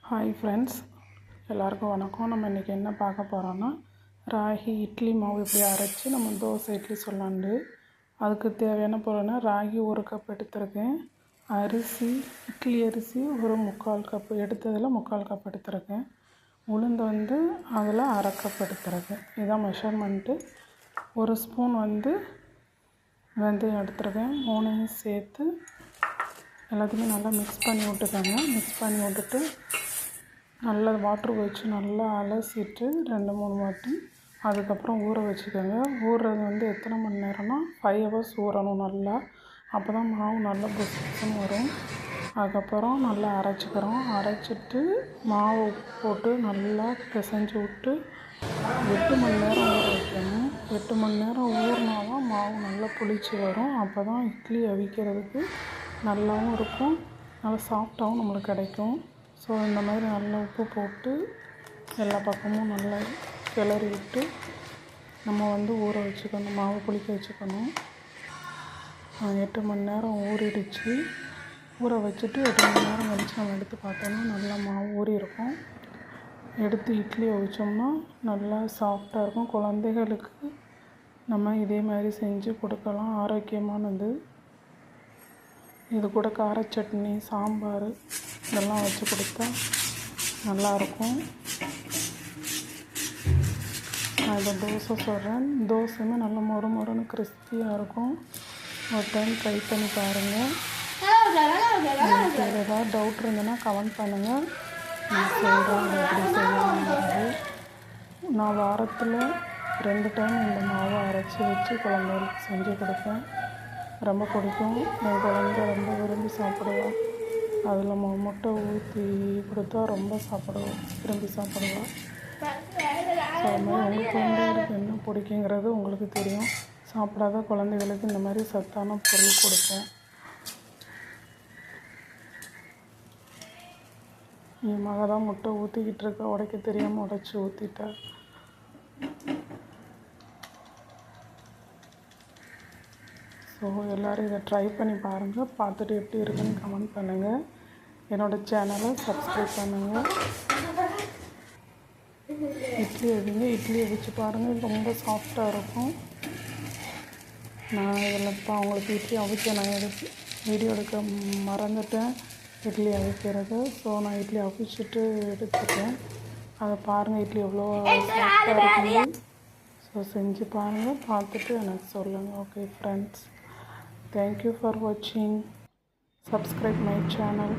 Hi friends, எல்லாருக்கும் வணக்கம். நம்ம இன்றைக்கி என்ன பார்க்க போகிறோன்னா, ராகி இட்லி மாவு இப்படி அரைச்சி நம்ம தோசை இட்லி சொல்லலாண்டு. அதுக்கு தேவையான பொருள்னா ராகி 1 கப் எடுத்துருக்கேன். அரிசி இட்லி அரிசி ஒரு 3/4 கப் எடுத்ததில் 3/4 கப் எடுத்துருக்கேன். உளுந்து அதில் 1/2 கப் எடுத்துருக்கேன். இதுதான் மெஷர்மெண்ட்டு. 1 ஸ்பூன் வெந்தயம் எடுத்துருக்கேன். 3 சேர்த்து எல்லாத்தையுமே நல்லா மிக்ஸ் பண்ணி விட்டுக்கோங்க. மிக்ஸ் பண்ணி விட்டுட்டு நல்லா வாட்ரு வச்சு நல்லா அலசிட்டு 2-3 வாட்டி அதுக்கப்புறம் ஊற வச்சுக்கோங்க. ஊறுறது எத்தனை மணி நேரம்னா 5 ஹவர்ஸ் ஊறணும் நல்லா. அப்போ தான் மாவு நல்லா புசுன்னு வரும். அதுக்கப்புறம் நல்லா அரைச்சிட்டு மாவு போட்டு நல்லா பிசைஞ்சு விட்டு 8 மணி நேரம் ஊற வைக்கணும். 8 மணி நேரம் ஊறினா தான் மாவு நல்லா புளிச்சு வரும். அப்போ தான் இட்லி அவிக்கிறதுக்கு நல்லாவும் இருக்கும், நல்லா சாஃப்டாகவும் நம்மளுக்கு கிடைக்கும். ஸோ இந்த மாதிரி நல்லா உப்பு போட்டு எல்லா பக்கமும் நல்லா கிளறி விட்டு நம்ம ஊற வச்சுக்கணும், மாவு புளிக்க வச்சுக்கணும். 8 மணி நேரம் ஊறிடுச்சு. ஊற வச்சுட்டு 8 மணி நேரம் கழிச்சு நம்ம எடுத்து பார்த்தோன்னா நல்லா மாவு ஊறி இருக்கும். எடுத்து இட்லி அவிச்சோம்னா நல்லா சாஃப்டாக இருக்கும். குழந்தைகளுக்கு நம்ம இதே மாதிரி செஞ்சு கொடுக்கலாம், ஆரோக்கியமானது. இது கூட கார சட்னி, சாம்பார் இதெல்லாம் வச்சு கொடுத்தா நல்லாயிருக்கும். நான் இதை தோசை சொல்கிறேன். தோசையுமே நல்லா மொறுன்னு கிறிஸ்பியாக இருக்கும். ஒரு டைம் ட்ரை பண்ணி பாருங்கள். உங்களுக்கு ஏதாவது டவுட் இருந்ததுன்னா கமெண்ட் பண்ணுங்கள். நான் சொல்கிறேன் எப்படி செய்யணுங்கிறது. நான் வாரத்தில் 2 டைம் இந்த மாவை அரைச்சி வச்சு குழந்தைகளுக்கு செஞ்சு கொடுப்பேன். ரொம்ப பிடிக்கும். என் குழந்தை ரொம்ப விரும்பி சாப்பிடுவாள். அதில் முட்டை ஊற்றி கொடுத்தா ரொம்ப விரும்பி சாப்பிடுவாள். ஸோ அது மாதிரி உங்கள் குழந்தைகளுக்கு என்ன பிடிக்குங்கிறது உங்களுக்கு தெரியும். சாப்பிடாத குழந்தைகளுக்கு இந்த மாதிரி சத்தான பொருள் கொடுப்பேன். என் மக தான் முட்டை ஊற்றிக்கிட்டு இருக்கா, உடைக்க தெரியாமல் உடைச்சி ஊற்றிட்டா. ஸோ எல்லோரும் இதை ட்ரை பண்ணி பாருங்கள். பார்த்துட்டு எப்படி இருக்குன்னு கமெண்ட் பண்ணுங்கள். என்னோடய சேனலை சப்ஸ்கிரைப் பண்ணுங்கள். இட்லி அவிச்சு பாருங்கள், ரொம்ப சாஃப்டாக இருக்கும். நான் இதில் இப்போ அவங்களுக்கு இட்லி அவிச்சேன். நான் வீடியோ எடுக்க மறந்துட்டேன் இட்லி அவிக்கிறது. ஸோ நான் இட்லி அவிச்சிட்டு எடுத்துட்டேன். அதை பாருங்கள், இட்லி எவ்வளோ சாஃப்டாக இருக்குது. ஸோ செஞ்சு பாருங்கள், பார்த்துட்டு எனக்கு சொல்லுங்கள். Okay friends, thank you for watching. Subscribe my channel.